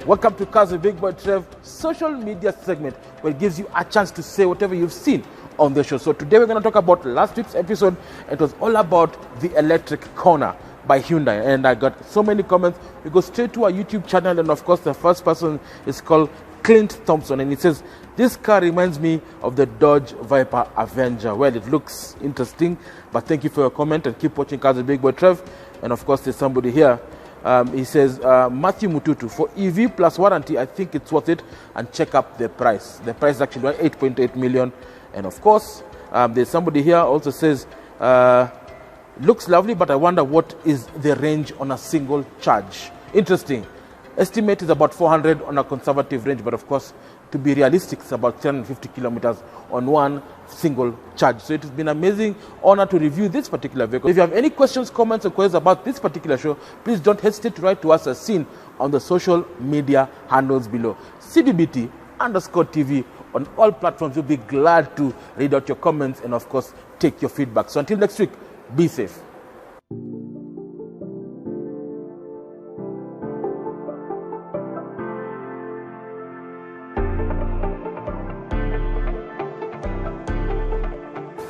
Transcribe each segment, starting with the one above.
Welcome to Cars with Big Boy Trev social media segment, where it gives you a chance to say whatever you've seen on the show. So today we're going to talk about last week's episode. It was all about the electric corner by Hyundai, and I got so many comments. We go straight to our YouTube channel, and of course the first person is called Clint Thompson, and he says, this car reminds me of the Dodge Viper Avenger. Well, it looks interesting, but thank you for your comment and keep watching Cars with Big Boy Trev. And of course there's somebody here, he says, Matthew Mututu, for EV plus warranty, I think it's worth it, and check up the price. The price is actually 8.8 million. And of course, there's somebody here also says, looks lovely, but I wonder what is the range on a single charge. Interesting. Estimate is about 400 on a conservative range, but of course, to be realistic, it's about 350 kilometers on one single charge. So it has been an amazing honor to review this particular vehicle. If you have any questions, comments, or queries about this particular show, please don't hesitate to write to us as seen on the social media handles below. CBBT_TV on all platforms. We'll be glad to read out your comments and of course take your feedback. So until next week, be safe.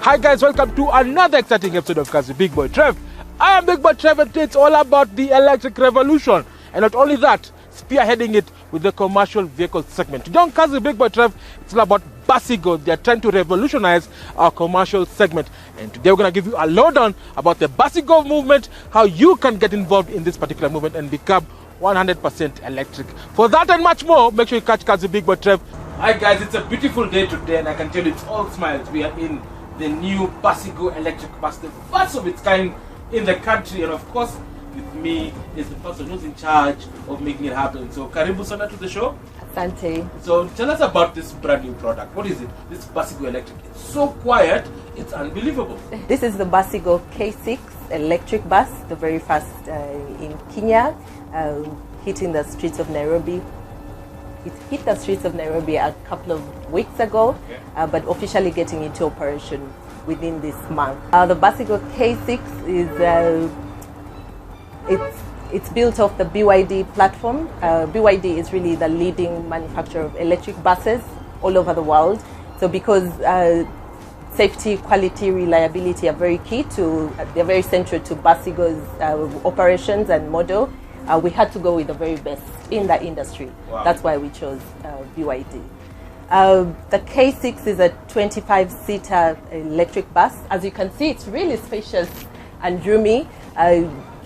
Hi guys, welcome to another exciting episode of Cars with Big Boy Trev. I am Big Boy Trev, and it's all about the electric revolution. And not only that, spearheading it with the commercial vehicle segment. Today on Cars with Big Boy Trev, it's all about Basigo. They are trying to revolutionize our commercial segment. And today we're going to give you a lowdown about the Basigo movement, how you can get involved in this particular movement and become 100% electric. For that and much more, make sure you catch Cars with Big Boy Trev. Hi guys, it's a beautiful day today, and I can tell you it's all smiles. We are in the new Basigo electric bus, the first of its kind in the country, and of course with me is the person who's in charge of making it happen. So karibu sana to the show. Asante. So tell us about this brand new product. What is it? This Basigo electric. It's so quiet, it's unbelievable. This is the Basigo K6 electric bus, the very first in Kenya, hitting the streets of Nairobi. It hit the streets of Nairobi a couple of weeks ago, okay. But officially getting into operation within this month. The Basigo K6 is it's built off the BYD platform. BYD is really the leading manufacturer of electric buses all over the world. So because safety, quality, reliability are very key to, they're very central to Basigo's operations and model. We had to go with the very best in the industry. Wow. That's why we chose BYD. The K6 is a 25-seater electric bus. As you can see, it's really spacious and roomy.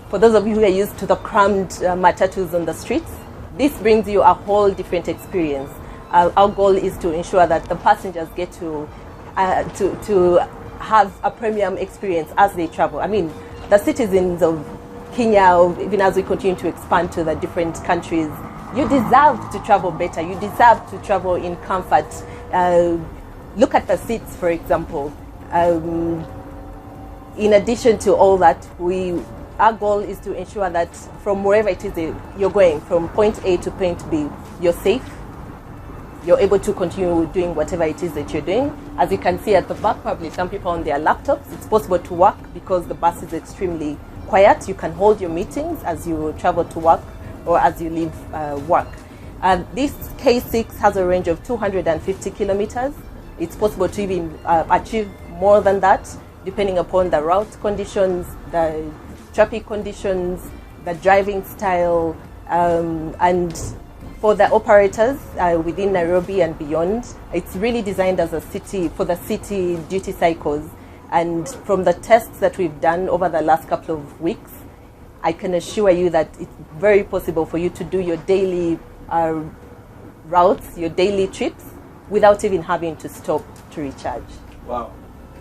For those of you who are used to the crammed matatus on the streets, this brings you a whole different experience. Our goal is to ensure that the passengers get to have a premium experience as they travel. I mean, the citizens of Kenya, even as we continue to expand to the different countries, you deserve to travel better. You deserve to travel in comfort. Look at the seats, for example. In addition to all that, our goal is to ensure that from wherever it is you're going, from point A to point B, you're safe. You're able to continue doing whatever it is that you're doing. As you can see at the back, probably some people on their laptops, it's possible to work because the bus is extremely quiet. You can hold your meetings as you travel to work or as you leave work. This K6 has a range of 250 kilometers. It's possible to even achieve more than that, depending upon the route conditions, the traffic conditions, the driving style, and for the operators within Nairobi and beyond, it's really designed as a city, for the city duty cycles. And from the tests that we've done over the last couple of weeks, I can assure you that it's very possible for you to do your daily routes, your daily trips, without even having to stop to recharge. Wow.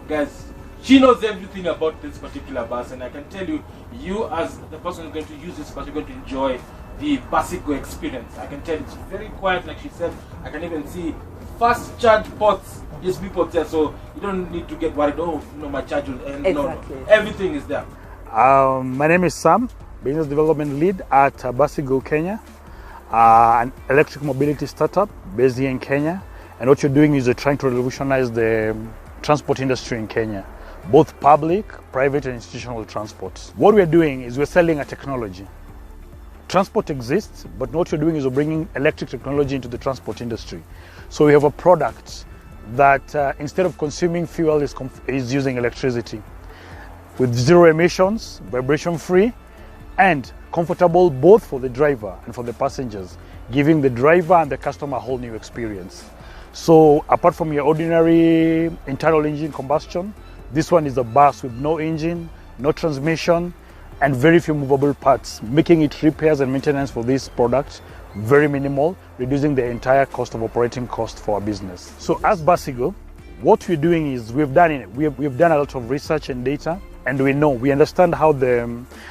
Guys, she knows everything about this particular bus, and I can tell you, you as the person who's going to use this bus, you're going to enjoy the Basigo experience. I can tell it's very quiet, like she said. I can even see fast charge ports, USB ports there, so you don't need to get worried, oh, no, my charge will end. Exactly. No. Everything is there. My name is Sam, Business Development Lead at Basigo Kenya, an electric mobility startup based here in Kenya. And what you're doing is you're trying to revolutionize the transport industry in Kenya, both public, private and institutional transport. What we're doing is we're selling a technology. transport exists, but what you're doing is you're bringing electric technology into the transport industry. So we have a product that instead of consuming fuel is using electricity with zero emissions, vibration free, and comfortable both for the driver and for the passengers, giving the driver and the customer a whole new experience. So apart from your ordinary internal engine combustion, this one is a bus with no engine, no transmission, and very few movable parts, making it repairs and maintenance for this product very minimal, reducing the entire cost of operating cost for our business. So as Basigo, what we're doing is we've done a lot of research and data, and we understand how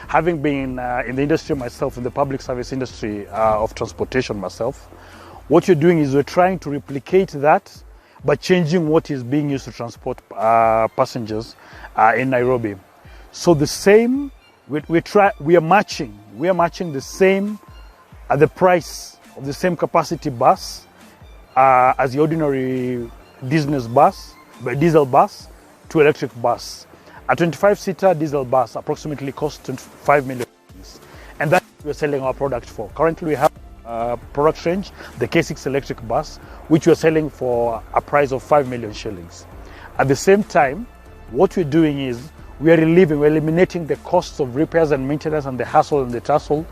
having been in the industry myself, in the public service industry of transportation myself, what you're doing is we're trying to replicate that by changing what is being used to transport passengers in Nairobi. So the same, we are matching the same at the price of the same capacity bus as the ordinary diesel bus to electric bus. A 25-seater diesel bus approximately costs 25 million, and that's what we're selling our product for. Currently, we have a product range, the K6 electric bus, which we're selling for a price of 5 million shillings. At the same time, what we're doing is we're eliminating the costs of repairs and maintenance and the hassle and the tussle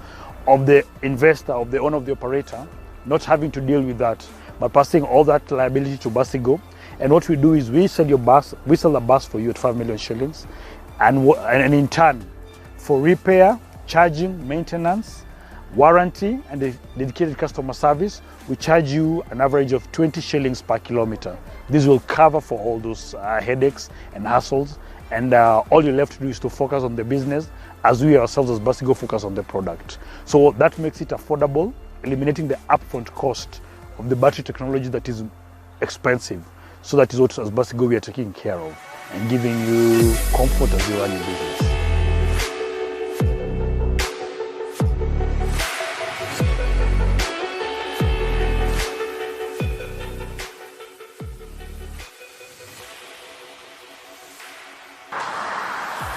of the investor, of the owner of the operator, not having to deal with that, but passing all that liability to Basigo. And what we do is we sell the bus for you at 5 million shillings, and in turn, for repair, charging, maintenance, warranty, and the dedicated customer service, we charge you an average of 20 shillings per kilometer. This will cover for all those headaches and hassles, and all you're left to do is to focus on the business, as we ourselves as Basigo focus on the product. So that makes it affordable, eliminating the upfront cost of the battery technology that is expensive. So that is what as Basigo we are taking care of and giving you comfort as you run your business.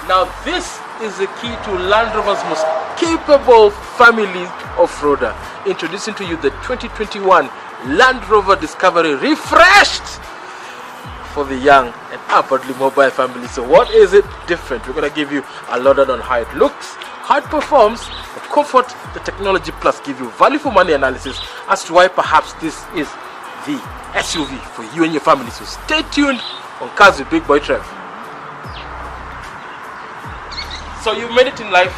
Now this is the key to Land Rover's most capable family off-roader. Introducing to you the 2021 Land Rover Discovery refreshed for the young and upwardly mobile family. So what is it different? We're going to give you a lowdown on how it looks, how it performs, the comfort, the technology, plus give you value for money analysis as to why perhaps this is the SUV for you and your family. So stay tuned on Cars with Big Boy Trev. So you've made it in life,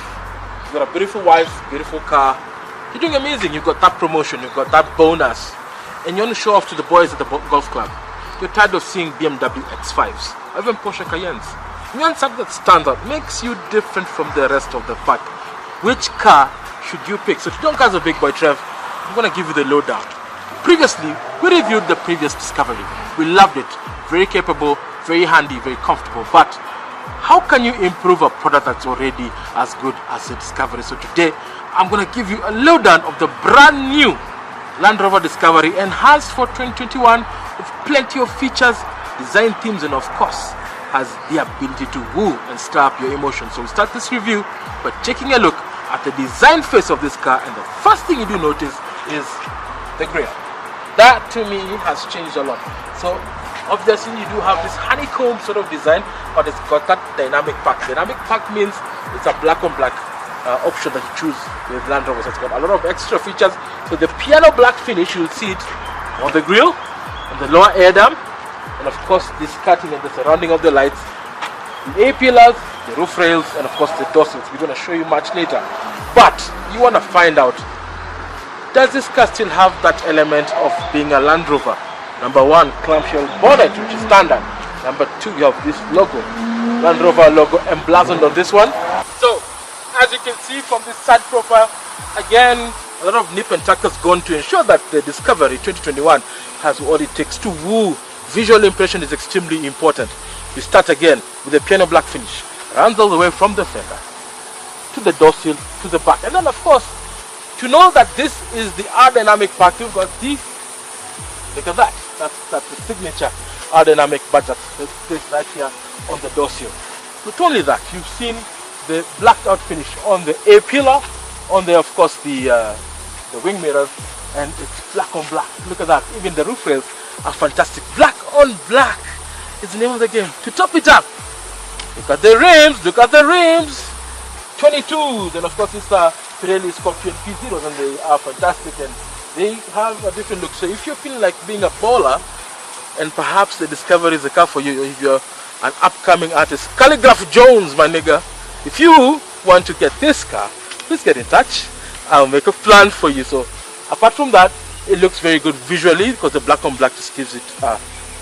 you've got a beautiful wife, beautiful car, you're doing amazing, you've got that promotion, you've got that bonus, and you want to show off to the boys at the golf club. You're tired of seeing BMW X5s, or even Porsche Cayennes. You want something that stands out, makes you different from the rest of the pack. Which car should you pick? So today on Cars with Big Boy Trev, I'm going to give you the lowdown. Previously, we reviewed the previous Discovery. We loved it, very capable, very handy, very comfortable, but how can you improve a product that's already as good as a Discovery? So today, I'm going to give you a lowdown of the brand new Land Rover Discovery, enhanced for 2021 with plenty of features, design themes, and of course, has the ability to woo and stir up your emotions. So we start this review by taking a look at the design face of this car, and the first thing you do notice is the grille. That to me has changed a lot. So obviously you do have this honeycomb sort of design, but it's got that dynamic pack. Dynamic pack means it's a black on black option that you choose with Land Rover. So it's got a lot of extra features. So the piano black finish, you'll see it on the grille, on the lower air dam, and of course this cutting and the surrounding of the lights, the A-pillars, the roof rails, and of course the dorsals. We're going to show you much later. But you want to find out, does this car still have that element of being a Land Rover? Number one, clamshell bonnet, which is standard. Number two, you have this logo, Land Rover logo emblazoned on this one. So as you can see from this side profile, again, a lot of nip and tuck has gone to ensure that the Discovery 2021 has what it takes to woo. Visual impression is extremely important. We start again with the piano black finish. Runs all the way from the fender to the dorsal to the back. And then of course, to know that this is the aerodynamic pack, you've got the, look at that. That's the signature aerodynamic badge that's placed right here on the dorsal. Not only that, you've seen the blacked out finish on the A-pillar, On there, of course, the wing mirrors, and it's black on black. Look at that. Even the roof rails are fantastic. Black on black is the name of the game. To top it up, look at the rims. Look at the rims. 22s, and of course it's Pirelli Scorpion P0s, and they are fantastic, and they have a different look. So if you're feeling like being a baller, and perhaps the Discovery is a car for you, if you're an upcoming artist, Calligraph Jones, my nigga, if you want to get this car, please get in touch. I'll make a plan for you. So apart from that, it looks very good visually, because the black on black just gives it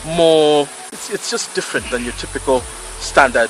more, it's just different than your typical standard.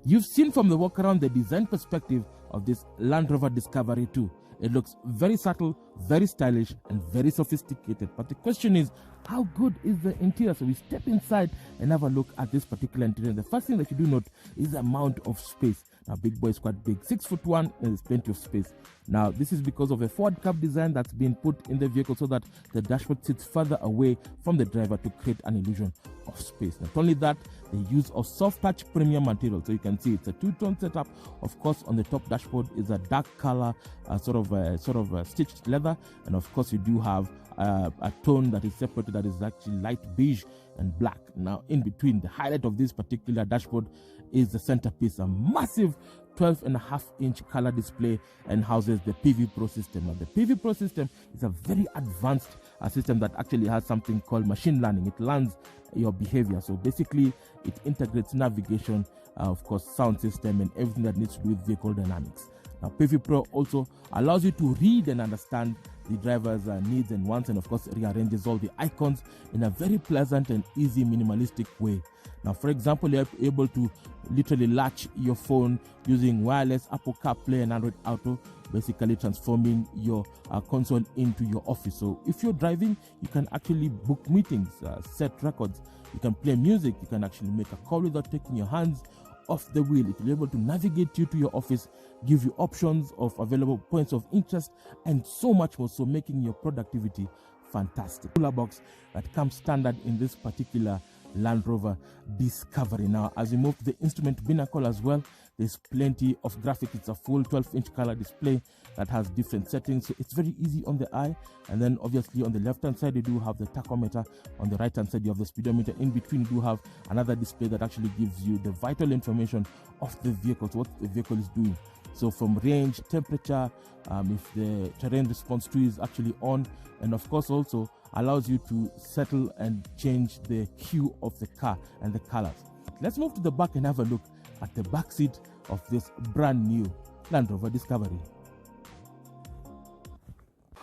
You've seen from the walk around the design perspective of this Land Rover Discovery 2. It looks very subtle, very stylish, and very sophisticated. But the question is, how good is the interior? So we step inside and have a look at this particular interior. The first thing that you do note is the amount of space. Now, big boy is quite big, 6'1", and there's plenty of space. Now, this is because of a forward curve design that's been put in the vehicle so that the dashboard sits further away from the driver to create an illusion of space. Not only that, the use of soft touch premium material. So you can see it's a two-tone setup. Of course, on the top dashboard is a dark color, sort of stitched leather, and of course you do have a tone that is separated, that is actually light beige and black. Now, in between, the highlight of this particular dashboard is the centerpiece, a massive 12.5-inch color display, and houses the PV Pro system. Now, the PV Pro system is a very advanced system that actually has something called machine learning. It learns your behavior. So basically, it integrates navigation, of course, sound system, and everything that needs to do with vehicle dynamics. Now, PV Pro also allows you to read and understand the driver's needs and wants, and of course rearranges all the icons in a very pleasant and easy minimalistic way. Now, for example, you're able to literally latch your phone using wireless Apple CarPlay and Android Auto, basically transforming your console into your office. So if you're driving, you can actually book meetings, set records, you can play music, you can actually make a call without taking your hands off the wheel. It will be able to navigate you to your office, give you options of available points of interest, and so much more, so making your productivity fantastic. Cooler box that comes standard in this particular Land Rover Discovery. Now, as we move to the instrument binnacle as well, there's plenty of graphics. It's a full 12-inch color display that has different settings, so it's very easy on the eye. And then obviously on the left hand side you do have the tachometer, on the right hand side you have the speedometer, in between you do have another display that actually gives you the vital information of the vehicle, so what the vehicle is doing. So from range, temperature, if the terrain response to is actually on, and of course also allows you to settle and change the hue of the car and the colors. Let's move to the back and have a look at the back seat of this brand new Land Rover Discovery.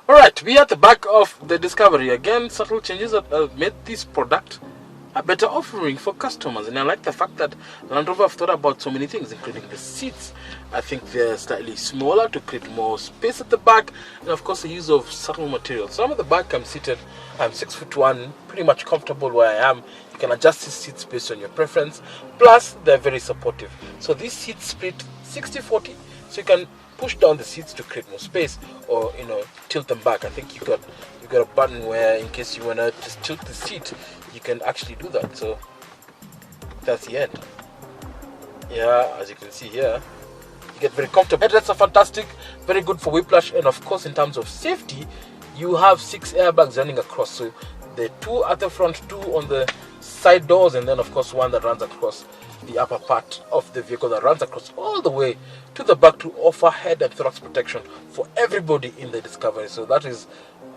Alright, we are at the back of the Discovery. Again, subtle changes that have made this product a better offering for customers, and I like the fact that Land Rover have thought about so many things, including the seats. I think they're slightly smaller to create more space at the back, and of course the use of subtle materials. So I'm at the back, I'm seated, I'm 6'1", pretty much comfortable where I am. You can adjust the seats based on your preference, plus they're very supportive. So these seats split 60-40, so you can push down the seats to create more space, or tilt them back. I think you got a button where in case you want to just tilt the seat, you can actually do that. So that's the end. Yeah, as you can see here, you get very comfortable. Headlights are fantastic, very good for whiplash, and of course in terms of safety, you have 6 airbags running across. So the 2 at the front, 2 on the side doors, and then of course one that runs across the upper part of the vehicle, that runs across all the way to the back to offer head and thorax protection for everybody in the Discovery. So that is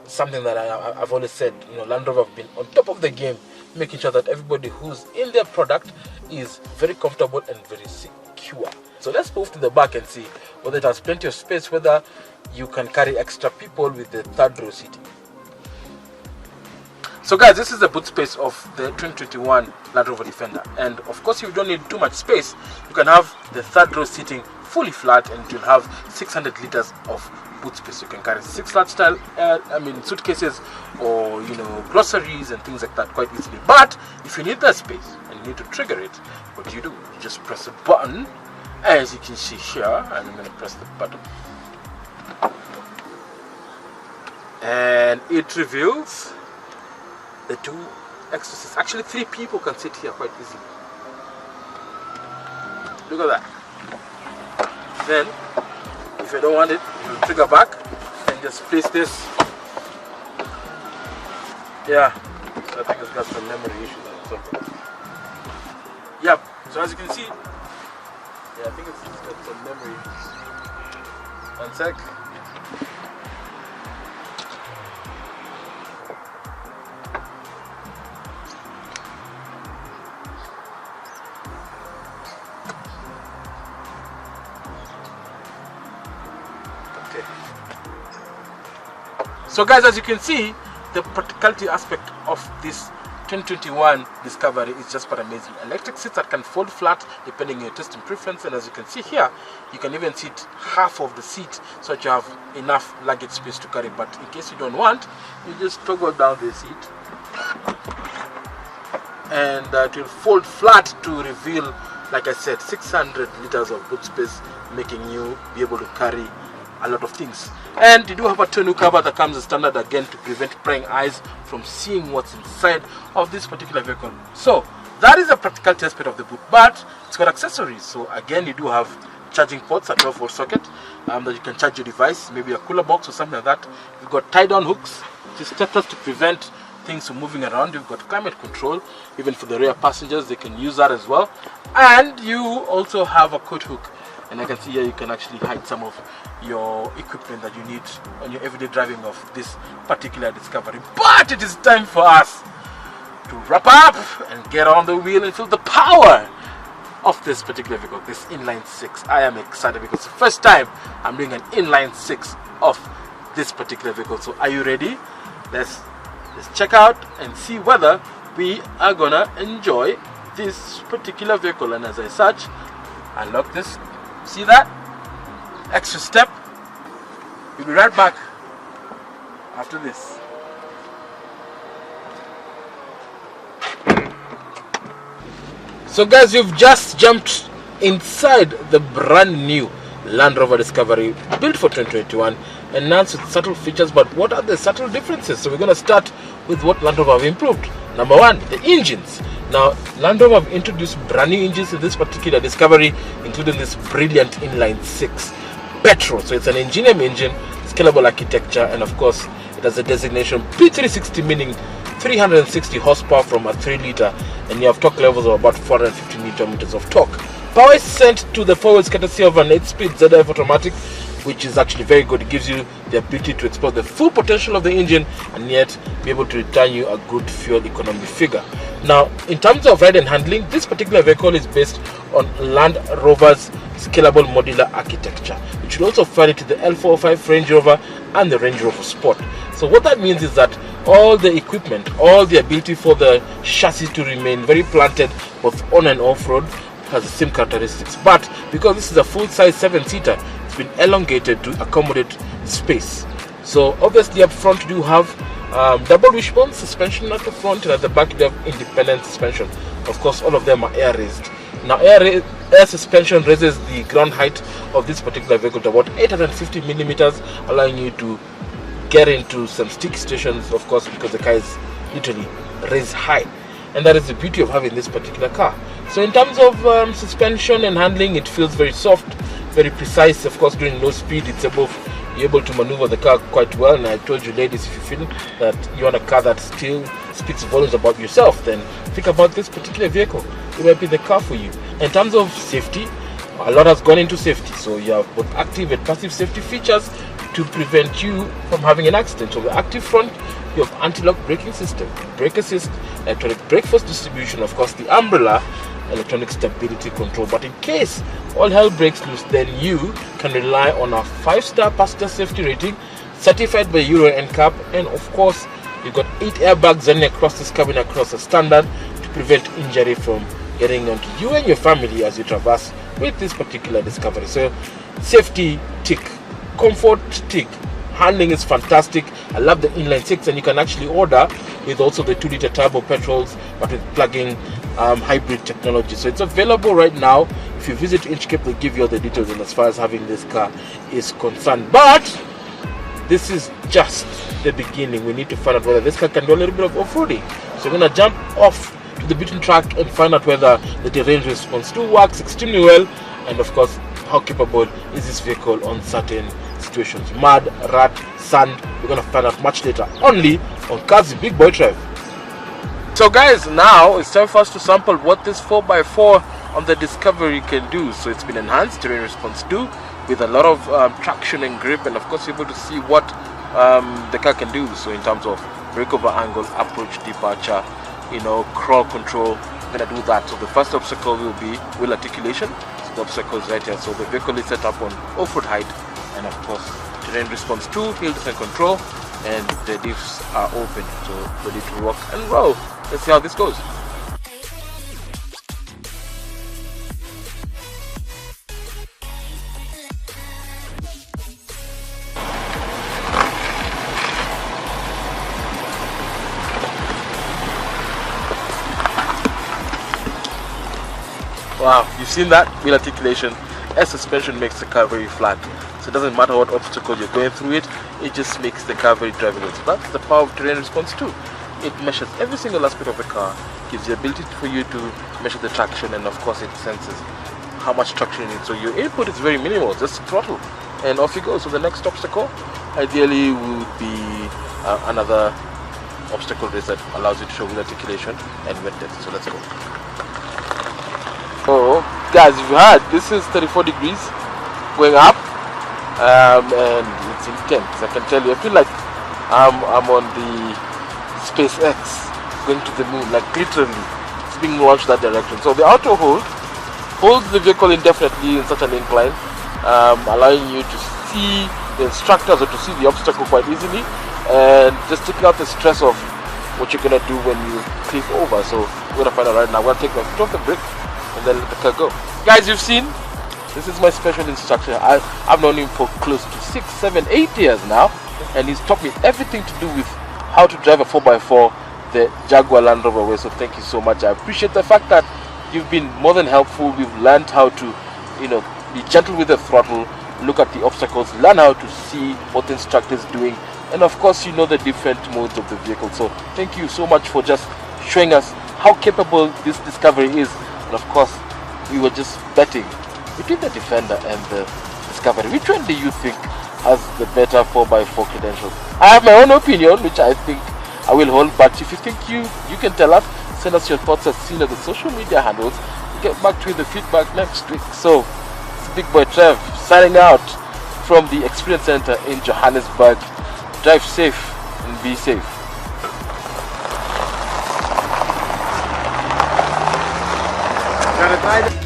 something that I've always said, Land Rover have been on top of the game, making sure that everybody who's in their product is very comfortable and very secure. So let's move to the back and see whether it has plenty of space, whether you can carry extra people with the third row seating. So guys, this is the boot space of the 2021 Land Rover Defender, and of course you don't need too much space. You can have the third row seating fully flat, and you'll have 600 liters of boot space. You can carry 6 large style suitcases, or groceries and things like that quite easily. But if you need that space and you need to trigger it, what do? You just press a button, as you can see here, and I'm going to press the button. and it reveals the two extra seats. Actually, 3 people can sit here quite easily. Look at that. Then, if you don't want it, you trigger back and just place this. Yeah, so I think it's got some memory issues or something. Yep, so as you can see, yeah, I think it's got some memory issues. One sec. So guys, as you can see, the practicality aspect of this 2021 Discovery is just quite amazing. Electric seats that can fold flat depending on your taste and preference, and as you can see here, you can even sit half of the seat so that you have enough luggage space to carry. But in case you don't want, you just toggle down the seat and it will fold flat to reveal, like I said, 600 liters of boot space, making you be able to carry a lot of things. And you do have a tonneau cover that comes as standard, again, to prevent prying eyes from seeing what's inside of this particular vehicle. So that is a practicality aspect of the boot, but it's got accessories. So again, you do have charging ports, a 12-volt socket that you can charge your device, maybe a cooler box or something like that. You've got tie-down hooks, just steppers to prevent things from moving around. You've got climate control, even for the rear passengers, they can use that as well. And you also have a coat hook, and I can see here you can actually hide some of your equipment that you need on your everyday driving of this particular Discovery. But it is time for us to wrap up and get on the wheel and feel the power of this particular vehicle, this inline 6. I am excited because it's the first time I'm doing an inline 6 of this particular vehicle. So are you ready? Let's check out and see whether we are gonna enjoy this particular vehicle. And as I search, unlock this. See that? Extra step. We'll be right back after this. So guys, you've just jumped inside the brand new Land Rover Discovery, built for 2021, enhanced with subtle features. But what are the subtle differences? So we're going to start with what Land Rover have improved. Number one, the engines. Now, Land Rover have introduced brand new engines in this particular Discovery, including this brilliant inline 6 petrol. So it's an Ingenium engine, scalable architecture, and of course it has a designation P360, meaning 360 horsepower from a 3-liter, and you have torque levels of about 450 newton meters of torque. Power is sent to the forwards courtesy of an 8-speed ZF automatic, which is actually very good. It gives you the ability to explore the full potential of the engine and yet be able to return you a good fuel economy figure. Now, in terms of ride and handling, this particular vehicle is based on Land Rover's scalable modular architecture, which will also vary to the L405 Range Rover and the Range Rover Sport. So what that means is that all the equipment, all the ability for the chassis to remain very planted both on and off-road has the same characteristics. But because this is a full-size 7-seater, it's been elongated to accommodate space. So obviously up front you do have double wishbone suspension at the front, and at the back you have independent suspension. Of course, all of them are air raised. Now air suspension raises the ground height of this particular vehicle to about 850 millimeters, allowing you to get into some sticky stations, of course, because the car is literally raised high. And that is the beauty of having this particular car. So in terms of suspension and handling, it feels very soft, very precise. Of course, during low speed, you're able to maneuver the car quite well. And I told you, ladies, if you feel that you want a car that still speaks volumes about yourself, then think about this particular vehicle. It might be the car for you. In terms of safety, a lot has gone into safety. So you have both active and passive safety features to prevent you from having an accident. So the active front, you have anti-lock braking system, brake assist, electronic brake force distribution, of course the umbrella, electronic stability control. But in case all hell breaks loose, then you can rely on a 5-star passenger safety rating certified by Euro NCAP, and of course you've got 8 airbags running across this cabin across a standard to prevent injury from getting onto you and your family as you traverse with this particular Discovery. So safety tick, comfort tick, handling is fantastic. I love the inline 6, and you can actually order with also the 2-liter turbo petrols, but with plug-in hybrid technology. So it's available right now. If you visit Inchcape, they'll give you all the details, and as far as having this car is concerned. But this is just the beginning. We need to find out whether this car can do a little bit of off-roading. So we're going to jump off to the beaten track and find out whether the terrain response still works extremely well, and of course how capable is this vehicle on certain situations. Mud, rat, sand, we're going to find out much later only on Kazi Big Boy Trev. So guys, now it's time for us to sample what this 4x4 on the Discovery can do. So it's been enhanced terrain response 2 with a lot of traction and grip, and of course you're able to see what the car can do. So in terms of breakover angle, approach, departure, crawl control, we're going to do that. So the first obstacle will be wheel articulation. So the obstacle is right here. So the vehicle is set up on off-road height, and of course terrain response 2, hill descent control, and the diffs are open, so ready to rock and roll. Let's see how this goes. Wow, you've seen that wheel articulation. Air suspension makes the car very flat, so it doesn't matter what obstacle you're going through it just makes the car very drivable. So that's the power of terrain response 2. It measures every single aspect of the car, gives the ability for you to measure the traction, and of course it senses how much traction you need. So your input is very minimal, just throttle and off you go. So the next obstacle ideally would be another obstacle race that allows you to show wheel articulation and wet depth. So let's go. So guys, if you heard, this is 34 degrees going up, and it's intense. I can tell you, I feel like I'm on the SpaceX going to the moon, like literally it's being launched that direction. So the auto hold holds the vehicle indefinitely in such an incline, allowing you to see the instructors or to see the obstacle quite easily, and just taking out the stress of what you're gonna do when you cliff over. So we're gonna find out right now. I'm gonna take my foot off the brake and then let the car go. Guys, you've seen, this is my special instructor. I've known him for close to 6, 7, 8 years now, and he's taught me everything to do with how to drive a 4x4 the Jaguar Land Rover way. So thank you so much. I appreciate the fact that you've been more than helpful. We've learned how to be gentle with the throttle, look at the obstacles, learn how to see what the instructor is doing, and of course the different modes of the vehicle. So thank you so much for just showing us how capable this Discovery is. And of course we were just betting between the Defender and the Discovery. Which one do you think has the better 4x4 credentials? I have my own opinion, which I think I will hold, but if you think you can tell us, send us your thoughts as seen as the social media handles. We'll get back to the feedback next week. So it's Big Boy Trev signing out from the Experience Center in Johannesburg. Drive safe and be safe. Got it.